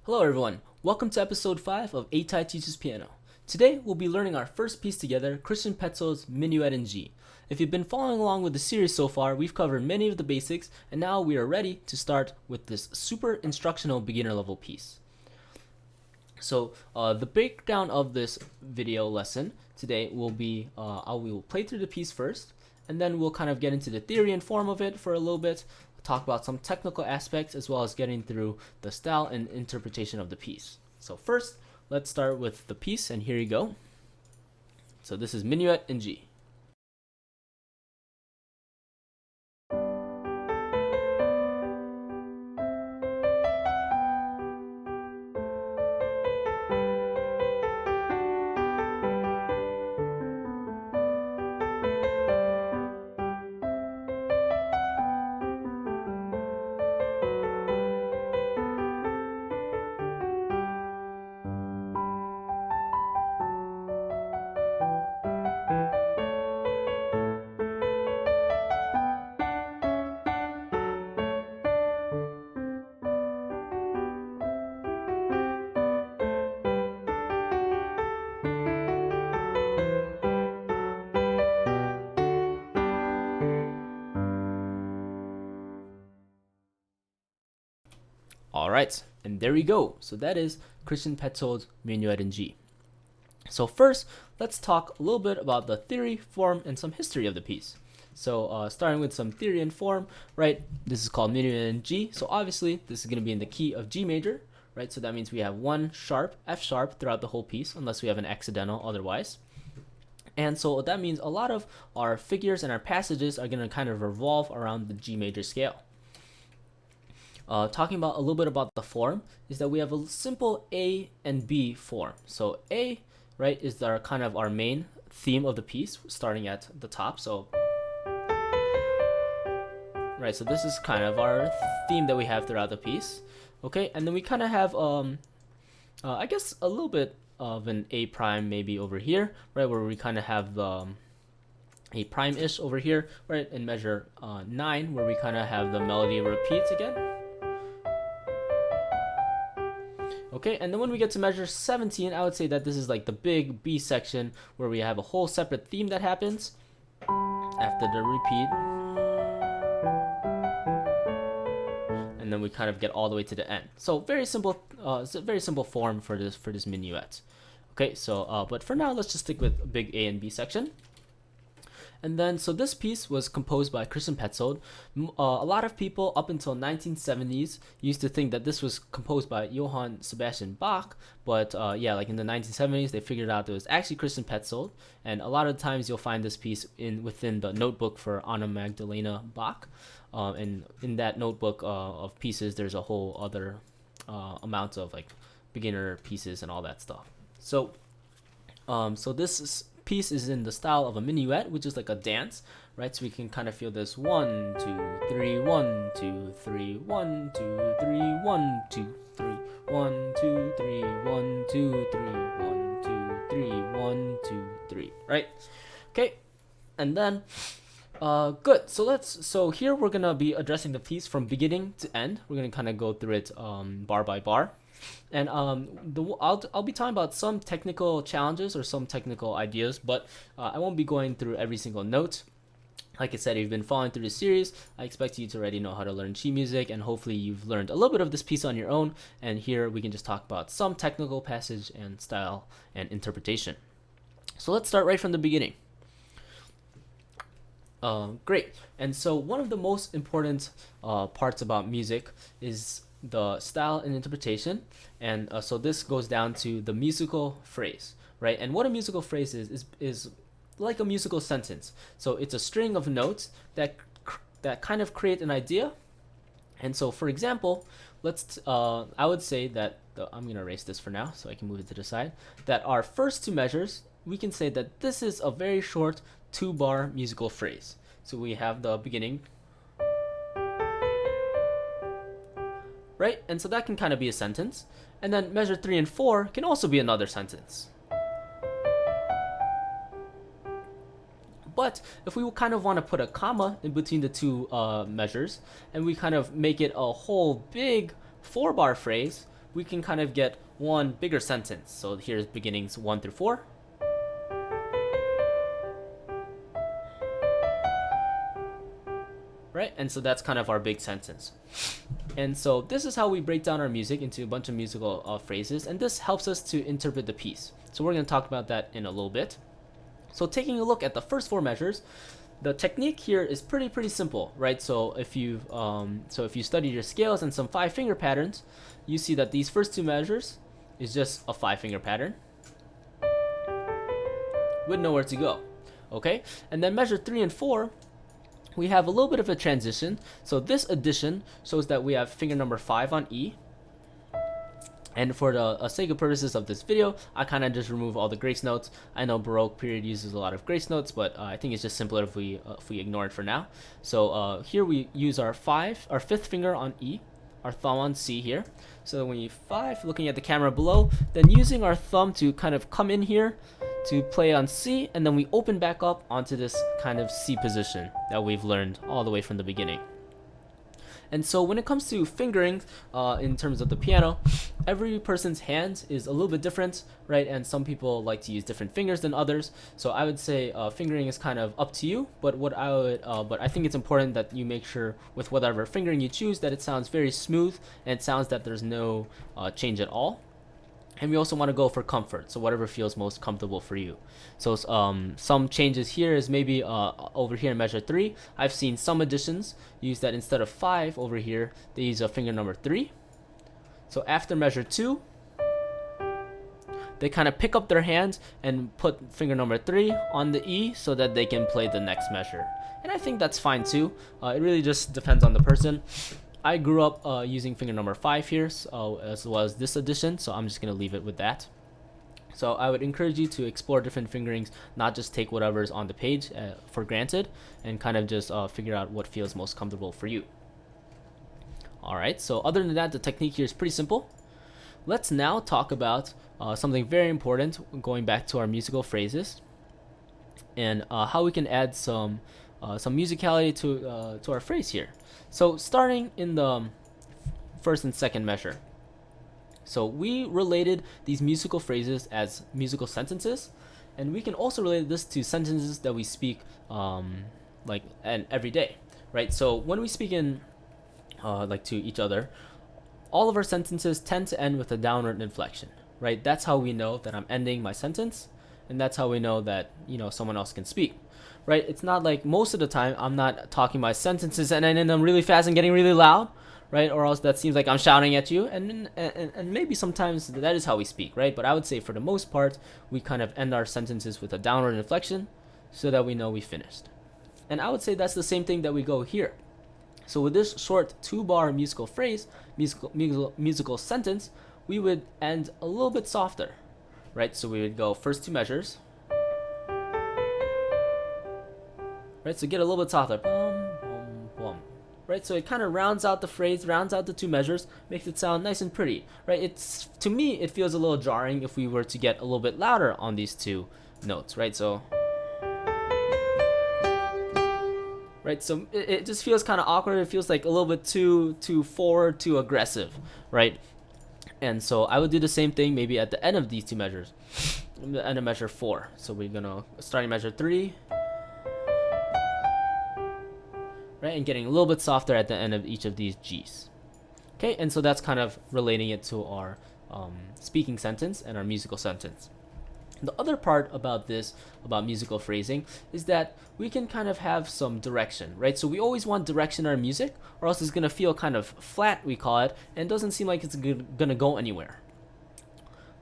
Hello everyone, welcome to episode 5 of A-Tai Teaches Piano. Today we'll be learning our first piece together, Christian Petzold's Minuet in G. If you've been following along with the series so far, we've covered many of the basics, and now we are ready to start with this super instructional beginner level piece. So the breakdown of this video lesson today will be, we will play through the piece first, and then we'll kind of get into the theory and form of it for a little bit, talk about some technical aspects, as well as getting through the style and interpretation of the piece. So first, let's start with the piece, and here you go. So this is Minuet in G. Alright, and there we go. So that is Christian Petzold's Minuet in G. So first, let's talk a little bit about the theory, form, and some history of the piece. So starting with some theory and form, right, this is called Minuet in G. So obviously, this is going to be in the key of G major, right? So that means we have one sharp, F sharp throughout the whole piece, unless we have an accidental otherwise. And so that means a lot of our figures and our passages are going to kind of revolve around the G major scale. Talking about a little bit about the form is that we have a simple A and B form. So A, right, is our kind of our main theme of the piece, starting at the top. So right, so this is kind of our theme that we have throughout the piece. Okay, and then we kind of have I guess a little bit of an A prime maybe over here, right, where we kind of have the A prime-ish over here, right, in measure 9, where we kind of have the melody repeats again. Okay, and then when we get to measure 17, I would say that this is like the big B section where we have a whole separate theme that happens after the repeat. And then we kind of get all the way to the end. So very simple, it's a very simple form for this minuet. Okay, so but for now, let's just stick with big A and B section. And then, so this piece was composed by Christian Petzold. A lot of people up until 1970s used to think that this was composed by Johann Sebastian Bach, but yeah, like in the 1970s, they figured out it was actually Christian Petzold. And a lot of times you'll find this piece within the notebook for Anna Magdalena Bach. And in that notebook of pieces, there's a whole other amount of like beginner pieces and all that stuff. So, so this piece is in the style of a minuet, which is like a dance, right? So we can kind of feel this 1 2 3 1 2 3 1 2 3 1 2 3 1 2 3 1 2 3 1 2 3 1 2 3, right? Okay, and then good. So here we're gonna be addressing the piece from beginning to end. We're gonna kind of go through it bar by bar. And I'll be talking about some technical challenges or some technical ideas, but I won't be going through every single note. Like I said, if you've been following through the series, I expect you to already know how to learn sheet music, and hopefully you've learned a little bit of this piece on your own. And here we can just talk about some technical passage and style and interpretation. So let's start right from the beginning. Great. And so one of the most important parts about music is the style and interpretation, and so this goes down to the musical phrase, right? And what a musical phrase is like a musical sentence. So it's a string of notes that kind of create an idea. And so, for example, I would say that I'm gonna erase this for now so I can move it to the side. That our first two measures, we can say that this is a very short 2-bar musical phrase. So we have the beginning. Right? And so that can kind of be a sentence. And then measure 3 and 4 can also be another sentence. But if we kind of want to put a comma in between the two measures, and we kind of make it a whole big 4-bar phrase, we can kind of get one bigger sentence. So here's beginnings 1 through 4. Right? And so that's kind of our big sentence. And so this is how we break down our music into a bunch of musical phrases, and this helps us to interpret the piece. So we're going to talk about that in a little bit. So taking a look at the first 4 measures, the technique here is pretty simple, right? So if you study your scales and some 5-finger patterns, you see that these first 2 measures is just a 5-finger pattern with nowhere to go. Okay, and then measure 3 and 4, we have a little bit of a transition. So this addition shows that we have finger number 5 on E. And for the sake of purposes of this video, I kind of just remove all the grace notes. I know Baroque period uses a lot of grace notes, but I think it's just simpler if we ignore it for now. So here we use our 5th finger on E, our thumb on C here. So when you 5, looking at the camera below, then using our thumb to kind of come in here to play on C, and then we open back up onto this kind of C position that we've learned all the way from the beginning. And so when it comes to fingering in terms of the piano, every person's hand is a little bit different, right? And some people like to use different fingers than others. So I would say fingering is kind of up to you, but but I think it's important that you make sure with whatever fingering you choose that it sounds very smooth and it sounds that there's no change at all. And we also want to go for comfort, so whatever feels most comfortable for you. So some changes here is maybe over here in measure 3, I've seen some additions use that instead of 5 over here, they use a finger number 3. So after measure 2, they kind of pick up their hand and put finger number 3 on the E so that they can play the next measure. And I think that's fine too. It really just depends on the person. I grew up using finger number 5 here, as well as this addition, so I'm just going to leave it with that. So I would encourage you to explore different fingerings, not just take whatever's on the page for granted, and kind of just figure out what feels most comfortable for you. Alright, so other than that, the technique here is pretty simple. Let's now talk about something very important, going back to our musical phrases, and how we can add some musicality to our phrase here. So starting in the first and second measure. So we related these musical phrases as musical sentences, and we can also relate this to sentences that we speak every day, right? So when we speak in to each other, all of our sentences tend to end with a downward inflection, right? That's how we know that I'm ending my sentence, and that's how we know that someone else can speak. Right? It's not like most of the time I'm not talking my sentences and then I'm really fast and getting really loud, right? Or else that seems like I'm shouting at you, and maybe sometimes that is how we speak, right? But I would say for the most part, we kind of end our sentences with a downward inflection so that we know we finished. And I would say that's the same thing that we go here. So with this short 2-bar musical phrase, musical sentence, we would end a little bit softer, right? So we would go first 2 measures. Right, so get a little bit softer. Bum, bum, bum. Right, so it kind of rounds out the phrase, rounds out the 2 measures, makes it sound nice and pretty. Right, to me it feels a little jarring if we were to get a little bit louder on these 2 notes. Right, so it just feels kind of awkward. It feels like a little bit too forward, too aggressive. Right, and so I would do the same thing maybe at the end of these 2 measures, the end of measure 4. So we're gonna starting measure 3. Right, and getting a little bit softer at the end of each of these G's. Okay, and so that's kind of relating it to our speaking sentence and our musical sentence. The other part about musical phrasing is that we can kind of have some direction, right? So we always want direction in our music, or else it's going to feel kind of flat, we call it, and it doesn't seem like it's going to go anywhere.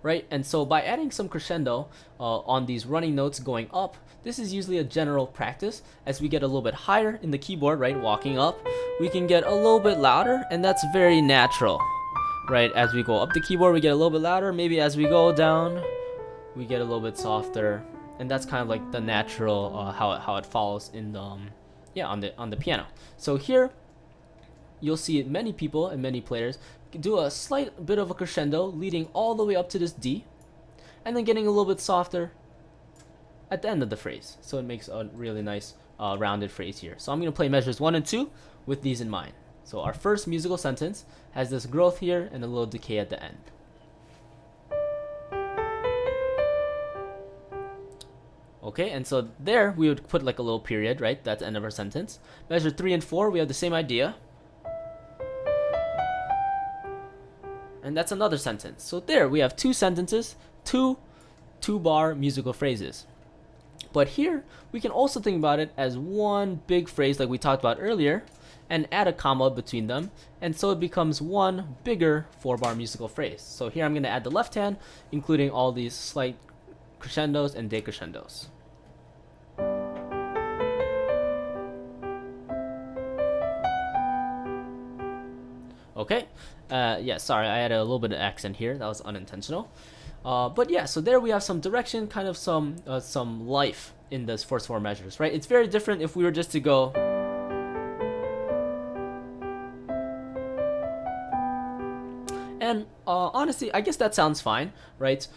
Right, and so by adding some crescendo on these running notes going up, this is usually a general practice. As we get a little bit higher in the keyboard, right, walking up, we can get a little bit louder, and that's very natural, right? As we go up the keyboard, we get a little bit louder. Maybe as we go down, we get a little bit softer, and that's kind of like the natural how it follows in the on the piano. So here, you'll see many people and many players do a slight bit of a crescendo leading all the way up to this D, and then getting a little bit softer at the end of the phrase. So it makes a really nice rounded phrase here. So I'm going to play measures 1 and 2 with these in mind. So our first musical sentence has this growth here and a little decay at the end. Okay, and so there we would put like a little period, right? That's the end of our sentence. Measure 3 and 4, we have the same idea. And that's another sentence. So there we have two sentences, two two-bar musical phrases. But here we can also think about it as one big phrase like we talked about earlier and add a comma between them, and so it becomes one bigger 4-bar musical phrase. So here I'm going to add the left hand, including all these slight crescendos and decrescendos. Okay, yeah, sorry, I had a little bit of accent here. That was unintentional. But yeah, so there we have some direction, kind of some life in this first 4 measures, right? It's very different if we were just to go. And honestly, I guess that sounds fine, right?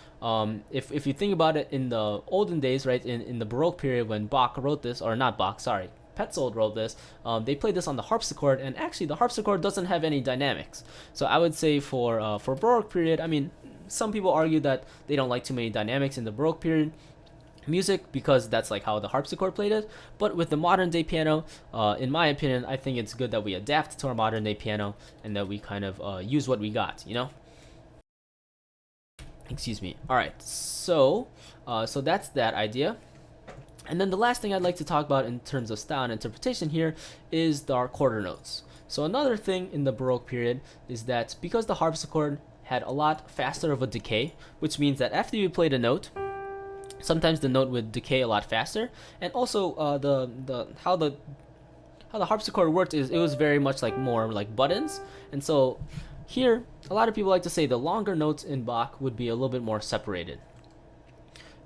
If you think about it, in the olden days, right, in the Baroque period when Bach wrote this, or not Bach, sorry, Petzold wrote this, they played this on the harpsichord, and actually the harpsichord doesn't have any dynamics. So I would say for Baroque period, I mean, some people argue that they don't like too many dynamics in the Baroque period music because that's like how the harpsichord played it. But with the modern day piano, in my opinion, I think it's good that we adapt to our modern day piano and that we kind of use what we got, you know? Excuse me. All right, so that's that idea. And then the last thing I'd like to talk about in terms of style and interpretation here is our quarter notes. So another thing in the Baroque period is that because the harpsichord had a lot faster of a decay, which means that after you played a note, sometimes the note would decay a lot faster, and also how the harpsichord worked is it was very much like more like buttons, and so here a lot of people like to say the longer notes in Bach would be a little bit more separated.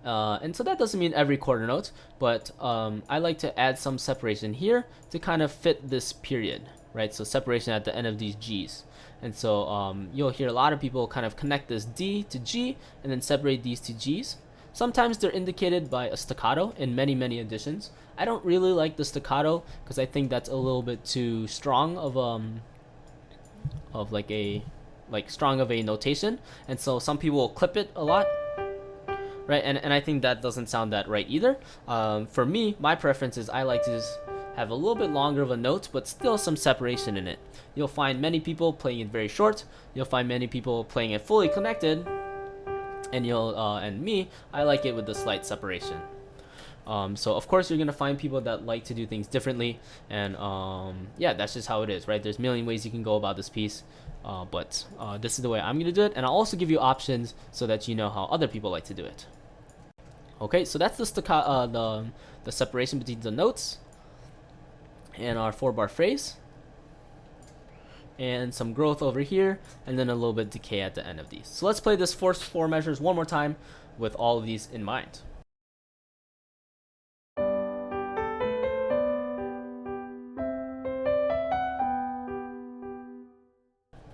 And so that doesn't mean every quarter note, but I like to add some separation here to kind of fit this period, right? So separation at the end of these G's. And so you'll hear a lot of people kind of connect this D to G and then separate these two G's. Sometimes they're indicated by a staccato in many editions. I don't really like the staccato because I think that's a little bit too strong of strong of a notation, and so some people will clip it a lot. Right, and I think that doesn't sound that right either. For me, my preference is I like to just have a little bit longer of a note, but still some separation in it. You'll find many people playing it very short. You'll find many people playing it fully connected, and I like it with the slight separation. So of course you're gonna find people that like to do things differently, and yeah, that's just how it is, right? There's a million ways you can go about this piece, but this is the way I'm gonna do it, and I'll also give you options so that you know how other people like to do it. Okay, so that's the staccato, the separation between the notes and our 4-bar phrase, and some growth over here, and then a little bit decay at the end of these. So let's play this first 4 measures one more time with all of these in mind.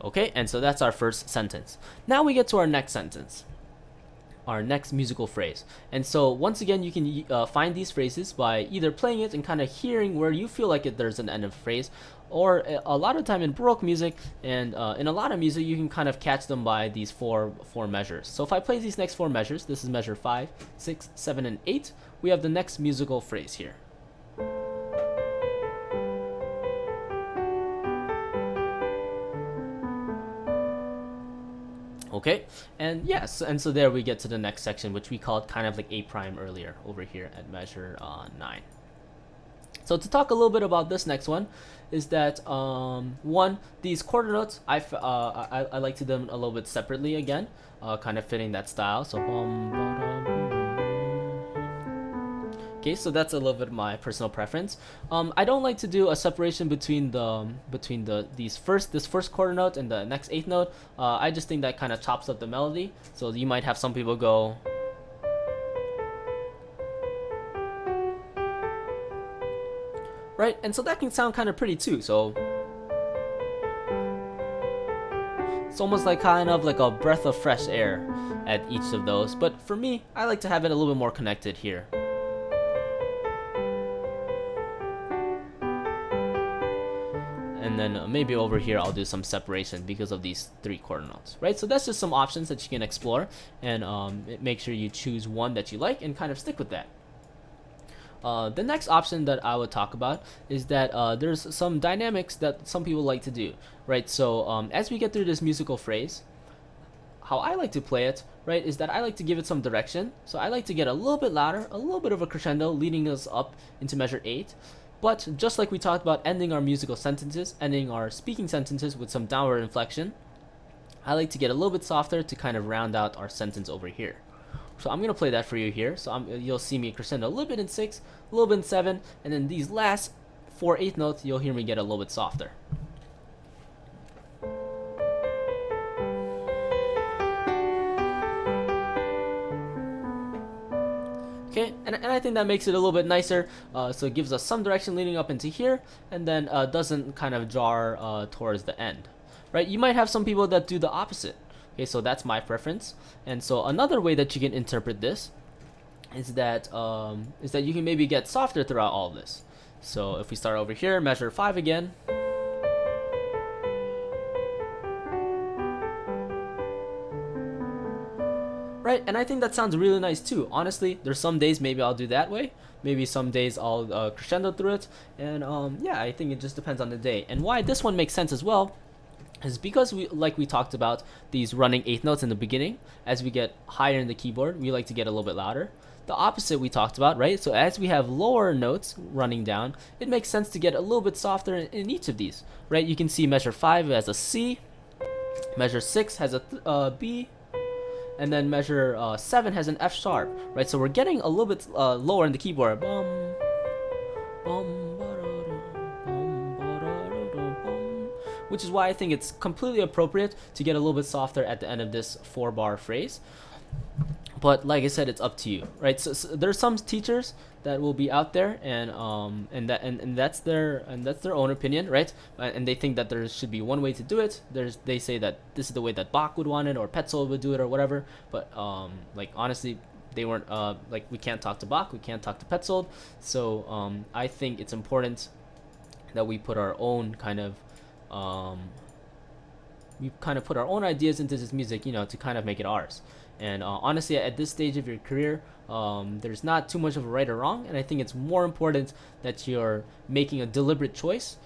Okay, and so that's our first sentence. Now we get to our next sentence, our next musical phrase. And so once again, you can find these phrases by either playing it and kind of hearing where you feel like there's an end of phrase, or a lot of time in Baroque music and in a lot of music, you can kind of catch them by these four measures. So if I play these next 4 measures, this is measure 5, 6, 7, and 8, we have the next musical phrase here. Okay, and yes, and so there we get to the next section, which we called kind of like A prime earlier over here at measure 9. So to talk a little bit about this next one is that one, these quarter notes I like to do them a little bit separately again, kind of fitting that style. So okay, so that's a little bit of my personal preference. I don't like to do a separation between this first quarter note and the next 8th note. I just think that kind of chops up the melody. So you might have some people go, right, and so that can sound kind of pretty too. So it's almost like kind of like a breath of fresh air at each of those. But for me, I like to have it a little bit more connected here. and then maybe over here I'll do some separation because of these 3 quarter notes, right? So that's just some options that you can explore, and make sure you choose one that you like and kind of stick with that. The next option that I would talk about is that there's some dynamics that some people like to do, right? So as we get through this musical phrase, how I like to play it, right, is that I like to give it some direction. So I like to get a little bit louder, a little bit of a crescendo, leading us up into measure 8. But just like we talked about ending our musical sentences, ending our speaking sentences with some downward inflection, I like to get a little bit softer to kind of round out our sentence over here. So I'm going to play that for you here. So you'll see me crescendo a little bit in 6, a little bit in 7, and then these last 4 8th notes, you'll hear me get a little bit softer. Okay, and I think that makes it a little bit nicer, so it gives us some direction leading up into here, and then doesn't kind of jar towards the end, right? You might have some people that do the opposite. Okay, so that's my preference. And so another way that you can interpret this is that you can maybe get softer throughout all of this. So if we start over here, measure 5 again. Right, and I think that sounds really nice too. Honestly, there's some days maybe I'll do that way. Maybe some days I'll crescendo through it. And yeah, I think it just depends on the day. And why this one makes sense as well is because we talked about these running 8th notes in the beginning. As we get higher in the keyboard, we like to get a little bit louder. The opposite we talked about, right? So as we have lower notes running down, it makes sense to get a little bit softer in each of these, right? You can see measure 5 has a C, measure 6 has a B, and then measure 7 has an F sharp, right? So we're getting a little bit lower in the keyboard. Which is why I think it's completely appropriate to get a little bit softer at the end of this 4-bar phrase. But like I said, it's up to you, right? So there's some teachers that will be out there, and that's their own opinion, right? And they think that there should be one way to do it. They say that this is the way that Bach would want it, or Petzold would do it, or whatever. But like honestly, they weren't like, we can't talk to Bach, we can't talk to Petzold. So I think it's important that we put our own kind of put our own ideas into this music, to kind of make it ours. And honestly, at this stage of your career, there's not too much of a right or wrong, and I think it's more important that you're making a deliberate choice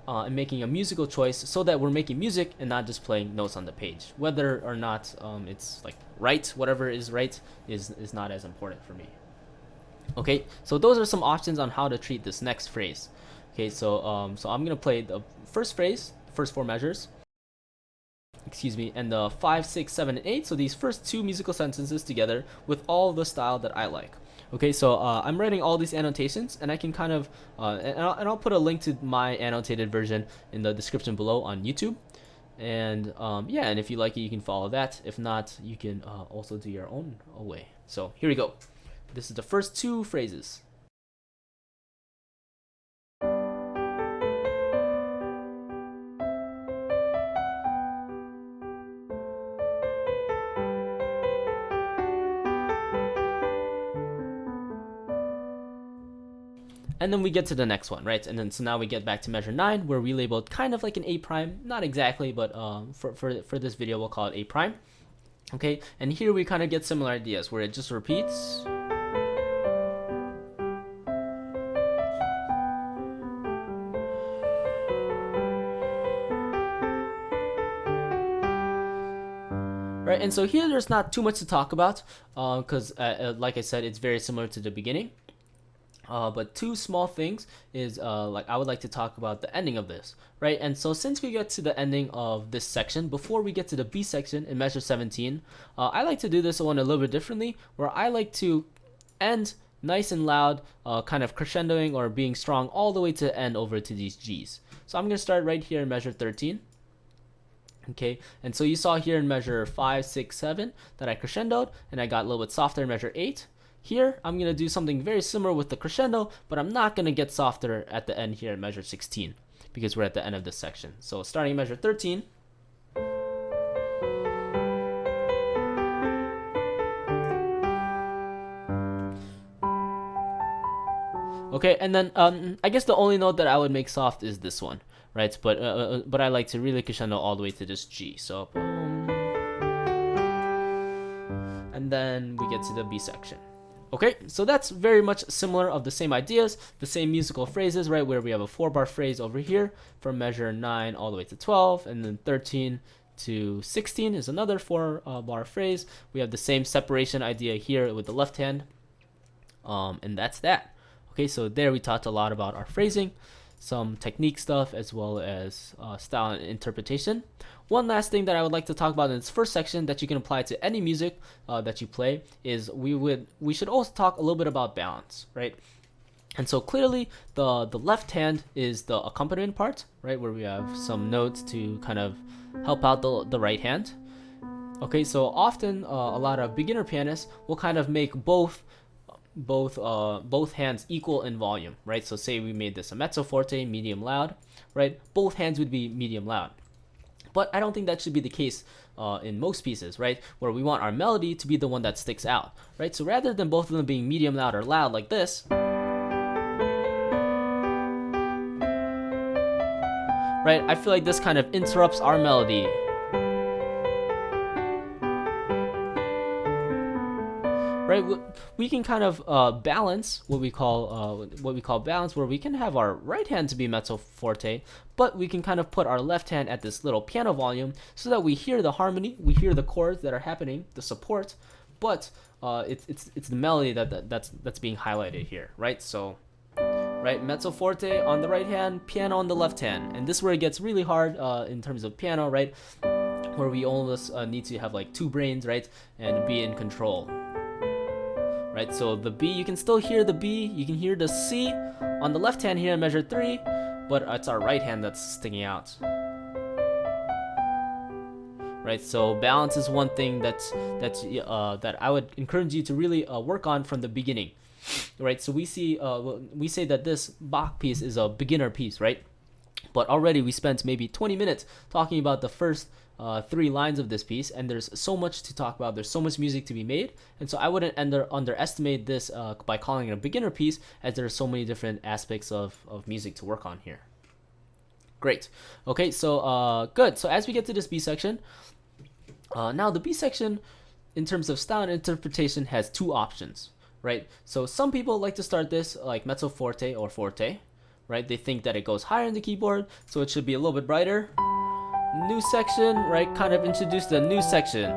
and making a musical choice, so that we're making music and not just playing notes on the page. Whether or not it's like right, whatever is right is not as important for me. Okay, so those are some options on how to treat this next phrase. Okay, so I'm gonna play the first phrase, first 4 measures, and the 5, 6, 7, and 8. So these first 2 musical sentences together with all the style that I like. Okay, so I'm writing all these annotations, and I can kind of and I'll put a link to my annotated version in the description below on YouTube. And yeah, and if you like it, you can follow that. If not, you can also do your own way. So here we go. This is the first 2 phrases. And then we get to the next one, right? And then so now we get back to measure 9, where we labeled kind of like an A prime, not exactly, but for this video we'll call it A prime. Okay, and here we kind of get similar ideas where it just repeats. Right, and so here there's not too much to talk about because like I said, it's very similar to the beginning. But 2 small things is like I would like to talk about the ending of this, right? And so since we get to the ending of this section, before we get to the B section in measure 17, I like to do this one a little bit differently, where I like to end nice and loud, kind of crescendoing or being strong all the way to end over to these G's. So I'm going to start right here in measure 13. Okay, and so you saw here in measure 5, 6, 7 that I crescendoed, and I got a little bit softer in measure 8. Here, I'm going to do something very similar with the crescendo, but I'm not going to get softer at the end here in measure 16, because we're at the end of this section. So starting in measure 13. Okay, and then I guess the only note that I would make soft is this one, right? But I like to really crescendo all the way to this G. So and then we get to the B section. Okay, so that's very much similar of the same ideas, the same musical phrases, right? Where we have a 4-bar phrase over here from measure 9 all the way to 12, and then 13 to 16 is another 4-bar phrase. We have the same separation idea here with the left hand, and that's that. Okay, so there we talked a lot about our phrasing, some technique stuff, as well as style and interpretation. One last thing that I would like to talk about in this first section that you can apply to any music that you play is we should also talk a little bit about balance, right? And so clearly the left hand is the accompaniment part, right, where we have some notes to kind of help out the right hand. Okay, so often a lot of beginner pianists will kind of make both hands equal in volume, right? So say we made this a mezzo forte, medium loud, right? Both hands would be medium loud. But I don't think that should be the case in most pieces, right? Where we want our melody to be the one that sticks out, right? So rather than both of them being medium loud or loud like this, right? I feel like this kind of interrupts our melody. Right, we can kind of balance what we call balance, where we can have our right hand to be mezzo forte, but we can kind of put our left hand at this little piano volume so that we hear the harmony, we hear the chords that are happening, the support, but it's the melody that's being highlighted here, right? So, right, mezzo forte on the right hand, piano on the left hand, and this is where it gets really hard in terms of piano, right? Where we almost need to have like two brains, right, and be in control. Right, so the B, you can still hear the B, you can hear the C on the left hand here in measure 3, but it's our right hand that's sticking out. Right, so balance is one thing that I would encourage you to really work on from the beginning. Right, so we say that this Bach piece is a beginner piece, right? But already we spent maybe 20 minutes talking about the first 3 lines of this piece, and there's so much to talk about, there's so much music to be made, and so I wouldn't underestimate this by calling it a beginner piece, as there are so many different aspects of music to work on here. Great. Okay, so good. So as we get to this B section, now the B section in terms of style and interpretation has 2 options, right? So some people like to start this like mezzo forte or forte, right? They think that it goes higher in the keyboard, so it should be a little bit brighter. New section, right? Kind of introduce the new section.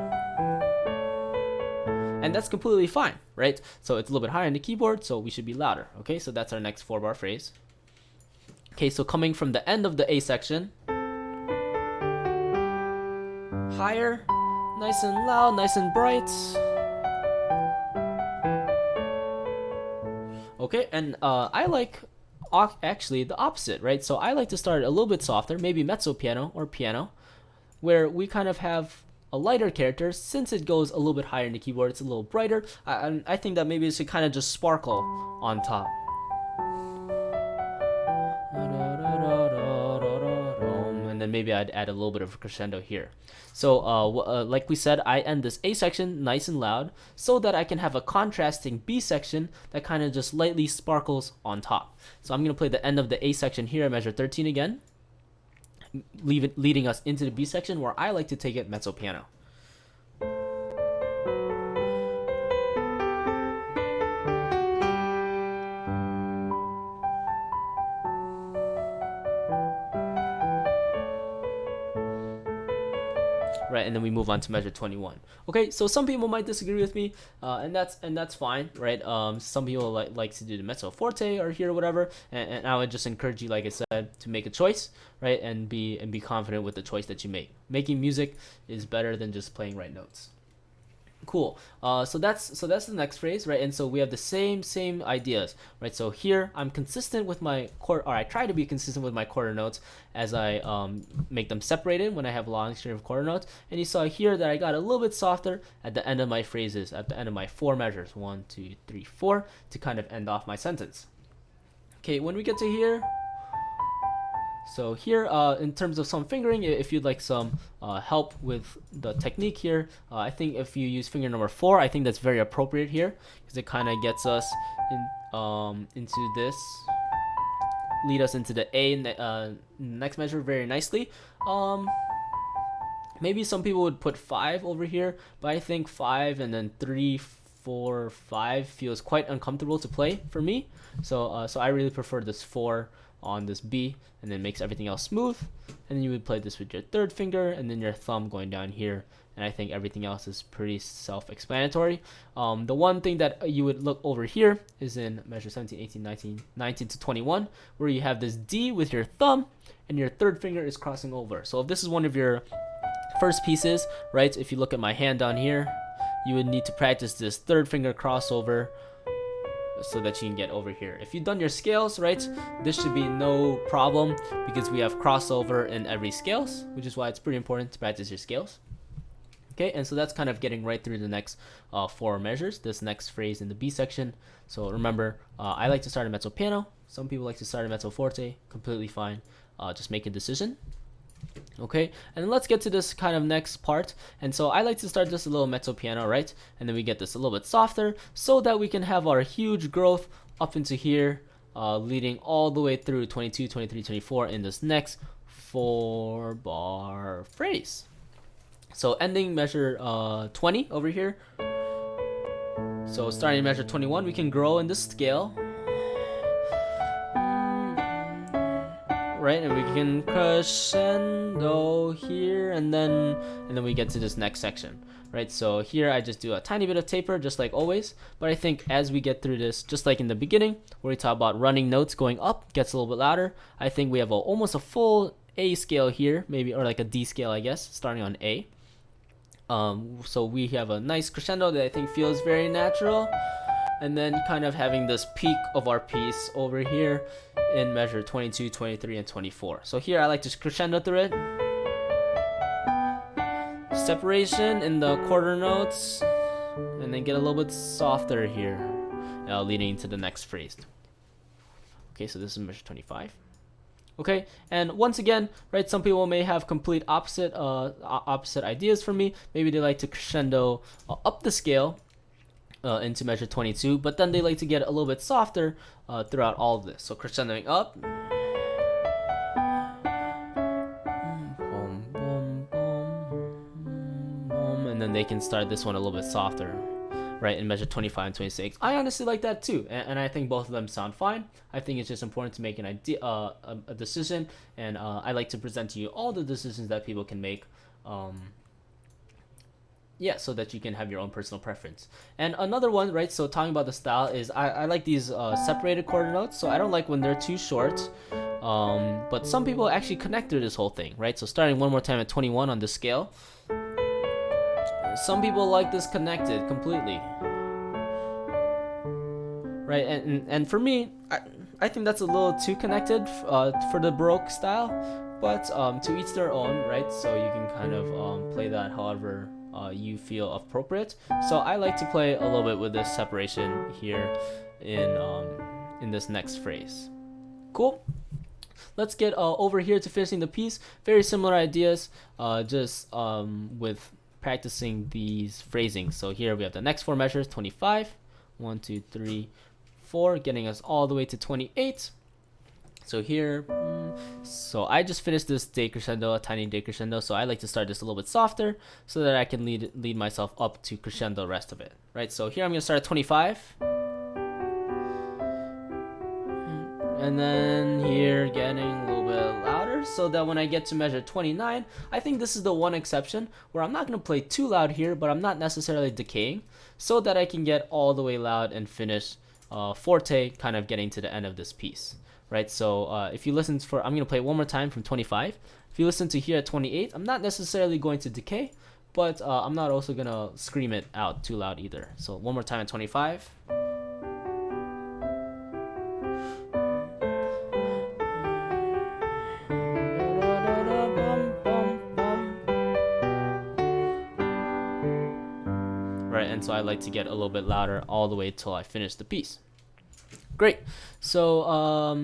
And that's completely fine, right? So it's a little bit higher in the keyboard, so we should be louder. Okay, so that's our next 4-bar phrase. Okay, so coming from the end of the A section, higher, nice and loud, nice and bright. Okay, and I like actually the opposite, right? So I like to start a little bit softer, maybe mezzo piano or piano, where we kind of have a lighter character. Since it goes a little bit higher in the keyboard, it's a little brighter. I think that maybe it should kind of just sparkle on top. And then maybe I'd add a little bit of crescendo here. So like we said, I end this A section nice and loud so that I can have a contrasting B section that kind of just lightly sparkles on top. So I'm going to play the end of the A section here at measure 13 again, leading us into the B section, where I like to take it mezzo piano. Right, and then we move on to measure 21. Okay, so some people might disagree with me, and that's fine, right? Some people like to do the mezzo forte or here or whatever, and I would just encourage you, like I said, to make a choice, right, and be confident with the choice that you make. Making music is better than just playing right notes. Cool. So that's the next phrase, right? And so we have the same ideas, right? So here I'm consistent with my quarter, or I try to be consistent with my quarter notes as I make them separated when I have a long string of quarter notes. And you saw here that I got a little bit softer at the end of my phrases, at the end of my 4 measures, 1, 2, 3, 4, to kind of end off my sentence. Okay, when we get to here. So here, in terms of some fingering, if you'd like some help with the technique here, I think if you use finger number 4, I think that's very appropriate here, because it kind of gets us into this. lead us into the A next measure very nicely. Maybe some people would put 5 over here, but I think 5 and then 3, 4, 5 feels quite uncomfortable to play for me. So so I really prefer this 4 on this B, and then makes everything else smooth. And then you would play this with your third finger and then your thumb going down here. And I think everything else is pretty self-explanatory. The one thing that you would look over here is in measure 17, 18, 19, 19 to 21, where you have this D with your thumb and your third finger is crossing over. So if this is one of your first pieces, right, if you look at my hand down here, you would need to practice this third finger crossover so that you can get over here. If you've done your scales, right, this should be no problem because we have crossover in every scales, which is why it's pretty important to practice your scales. Okay, and so that's kind of getting right through the next 4 measures, this next phrase in the B section. So remember, I like to start in mezzo piano. Some people like to start in mezzo forte. Completely fine. Just make a decision. Okay, and then let's get to this kind of next part. And so I like to start just a little mezzo piano, right? And then we get this a little bit softer so that we can have our huge growth up into here, leading all the way through 22, 23, 24 in this next 4-bar phrase. So ending measure 20 over here. So starting measure 21, we can grow in this scale. Right, and we can crescendo here, and then we get to this next section. Right, so here I just do a tiny bit of taper, just like always. But I think as we get through this, just like in the beginning, where we talk about running notes going up, gets a little bit louder. I think we have almost a full A scale here, maybe, or like a D scale, I guess, starting on A. So we have a nice crescendo that I think feels very natural, and then kind of having this peak of our piece over here in measure 22, 23, and 24. So here I like to crescendo through it. Separation in the quarter notes, and then get a little bit softer here, leading to the next phrase. Okay, so this is measure 25. Okay, and once again, right, some people may have complete opposite ideas from me. Maybe they like to crescendo up the scale into measure 22, but then they like to get a little bit softer throughout all of this. So crescendoing up, and then they can start this one a little bit softer, right, in measure 25 and 26. I honestly like that too, and I think both of them sound fine. I think it's just important to make an idea, a decision, and I like to present to you all the decisions that people can make. Yeah, so that you can have your own personal preference. And another one, right, so talking about the style is I like these separated quarter notes. So I don't like when they're too short, but some people actually connect through this whole thing, right? So starting one more time at 21 on this scale. Some people like this connected completely, right? And for me, I think that's a little too connected for the Baroque style, but to each their own, right? So you can kind of play that however you feel appropriate. So I like to play a little bit with this separation here in this next phrase. Cool. Let's get over here to finishing the piece. Very similar ideas, just with practicing these phrasings. So here we have the next 4 measures, 25, 1, 2, 3, 4, getting us all the way to 28. So here, so I just finished this decrescendo, a tiny decrescendo. So I like to start this a little bit softer so that I can lead myself up to crescendo the rest of it, right? So here I'm gonna start at 25. And then here getting a little bit louder so that when I get to measure 29, I think this is the one exception where I'm not going to play too loud here, but I'm not necessarily decaying, so that I can get all the way loud and finish forte, kind of getting to the end of this piece, right? So if you listen for, I'm going to play one more time from 25. If you listen to here at 28, I'm not necessarily going to decay, but I'm not also going to scream it out too loud either. So one more time at 25. And so I like to get a little bit louder all the way till I finish the piece. Great. So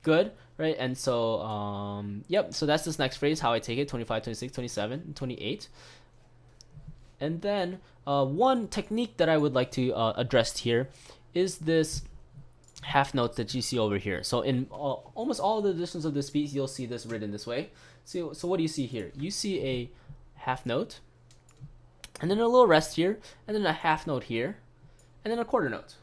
good, right? And so yep, so that's this next phrase, how I take it, 25, 26, 27, and 28. And then one technique that I would like to address here is this half notes that you see over here. So in almost all of the editions of this piece, you'll see this written this way. So what do you see here? You see a half note, and then a little rest here, and then a half note here, and then a quarter note.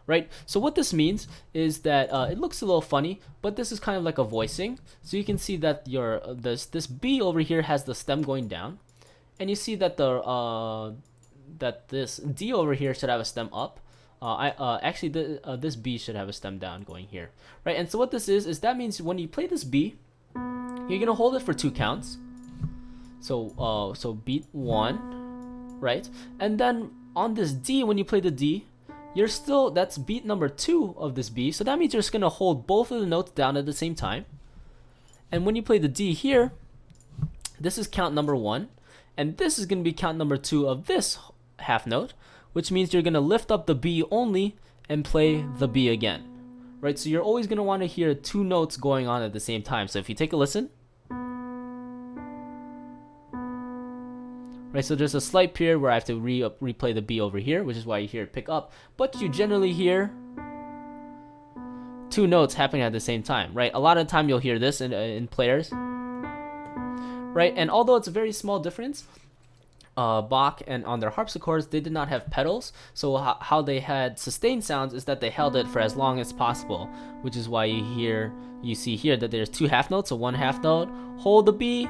Right? So what this means is that it looks a little funny, but this is kind of like a voicing. So you can see that your this B over here has the stem going down, and you see that that this D over here should have a stem up. Actually, this B should have a stem down going here, right? And so what this is that means when you play this B, you're gonna hold it for 2 counts. So beat 1, right? And then on this D, when you play the D, that's beat number 2 of this B. So that means you're just gonna hold both of the notes down at the same time. And when you play the D here, this is count number 1, and this is gonna be count number 2 of this half note, which means you're gonna lift up the B only and play the B again, right? So you're always gonna want to hear 2 notes going on at the same time. So if you take a listen, right? So there's a slight period where I have to replay the B over here, which is why you hear it pick up. But you generally hear 2 notes happening at the same time, right? A lot of the time you'll hear this in players, right? And although it's a very small difference, Bach and on their harpsichords, they did not have pedals. So how they had sustained sounds is that they held it for as long as possible, which is why you see here that there's 2 half notes. So 1 half note, hold the B,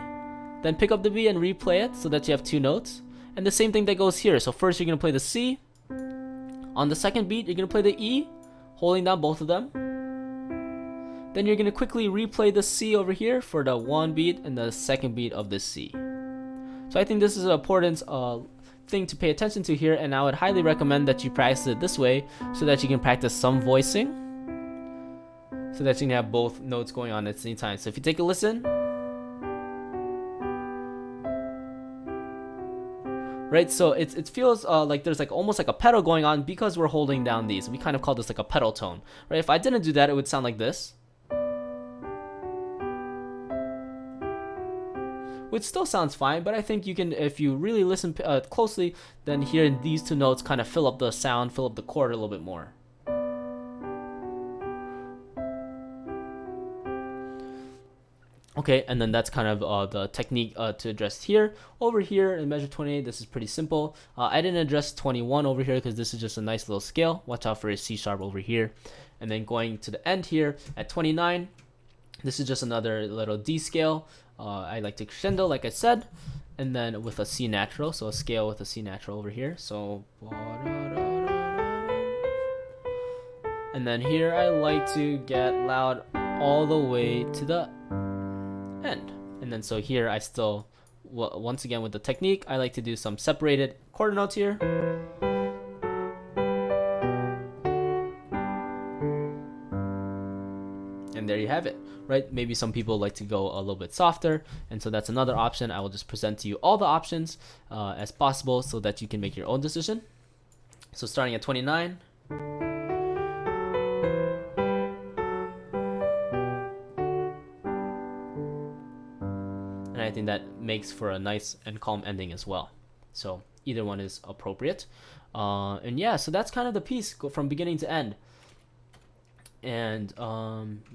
then pick up the B and replay it so that you have 2 notes. And the same thing that goes here. So first you're going to play the C. On the second beat, you're going to play the E, holding down both of them. Then you're going to quickly replay the C over here for the 1 beat and the second beat of the C. So I think this is an important thing to pay attention to here, and I would highly recommend that you practice it this way so that you can practice some voicing, so that you can have both notes going on at the same time. So if you take a listen, right? So it feels like there's like almost like a pedal going on because we're holding down these. We kind of call this like a pedal tone, right? If I didn't do that, it would sound like this, which still sounds fine, but I think you can, if you really listen closely, then hear these 2 notes kind of fill up the sound, fill up the chord a little bit more. Okay, and then that's kind of the technique to address here. Over here in measure 28, this is pretty simple. I didn't address 21 over here because this is just a nice little scale. Watch out for a C sharp over here. And then going to the end here at 29, this is just another little D scale. I like to crescendo, like I said, and then with a C natural, so a scale with a C natural over here. So, and then here I like to get loud all the way to the end. And then so here I still, once again with the technique, I like to do some separated quarter notes here. And there you have it, right? Maybe some people like to go a little bit softer, and so that's another option. I will just present to you all the options as possible so that you can make your own decision. So starting at 29. And I think that makes for a nice and calm ending as well. So either one is appropriate. And yeah, so that's kind of the piece from beginning to end. And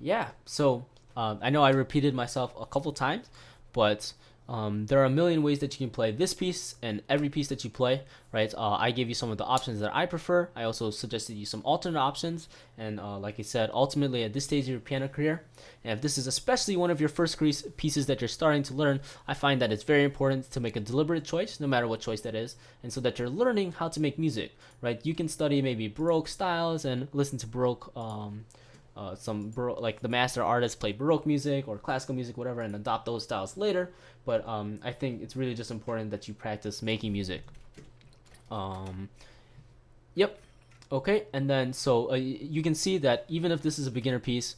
yeah, so I know I repeated myself a couple times, but there are a million ways that you can play this piece and every piece that you play, right? I gave you some of the options that I prefer. I also suggested you some alternate options. And like I said, ultimately at this stage of your piano career, and if this is especially one of your first pieces that you're starting to learn, I find that it's very important to make a deliberate choice, no matter what choice that is, and so that you're learning how to make music, right? You can study maybe Baroque styles and listen to Baroque, like the master artists play Baroque music or classical music, whatever, and adopt those styles later. But I think it's really just important that you practice making music. Yep. Okay, and then so you can see that even if this is a beginner piece,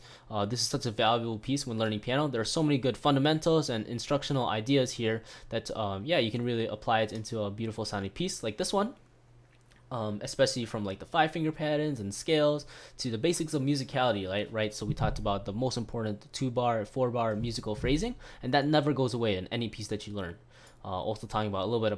this is such a valuable piece when learning piano. There are so many good fundamentals and instructional ideas here that yeah, you can really apply it into a beautiful sounding piece like this one. Especially from like the 5-finger patterns and scales to the basics of musicality, right? So we talked about the most important 2-bar, 4-bar musical phrasing, and that never goes away in any piece that you learn. also talking about a little bit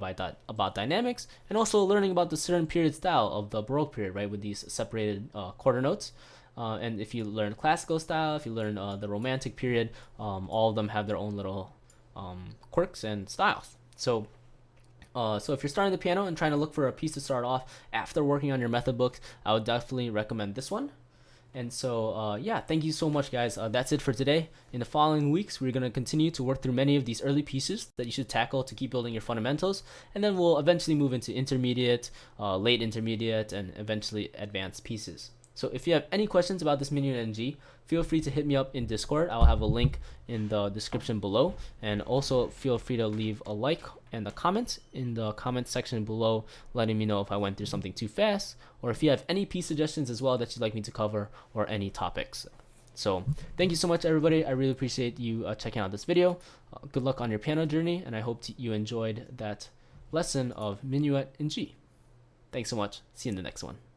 about dynamics, and also learning about the certain period style of the Baroque period, right, with these separated quarter notes. And if you learn classical style, if you learn the Romantic period, all of them have their own little quirks and styles. So if you're starting the piano and trying to look for a piece to start off after working on your method books, I would definitely recommend this one. And so, yeah, thank you so much, guys. That's it for today. In the following weeks, we're going to continue to work through many of these early pieces that you should tackle to keep building your fundamentals. And then we'll eventually move into intermediate, late intermediate, and eventually advanced pieces. So if you have any questions about this Minuet in G, feel free to hit me up in Discord. I'll have a link in the description below. And also feel free to leave a like and a comment in the comment section below, letting me know if I went through something too fast, or if you have any piece suggestions as well that you'd like me to cover, or any topics. So thank you so much, everybody. I really appreciate you checking out this video. Good luck on your piano journey, and I hope you enjoyed that lesson of Minuet in G. Thanks so much. See you in the next one.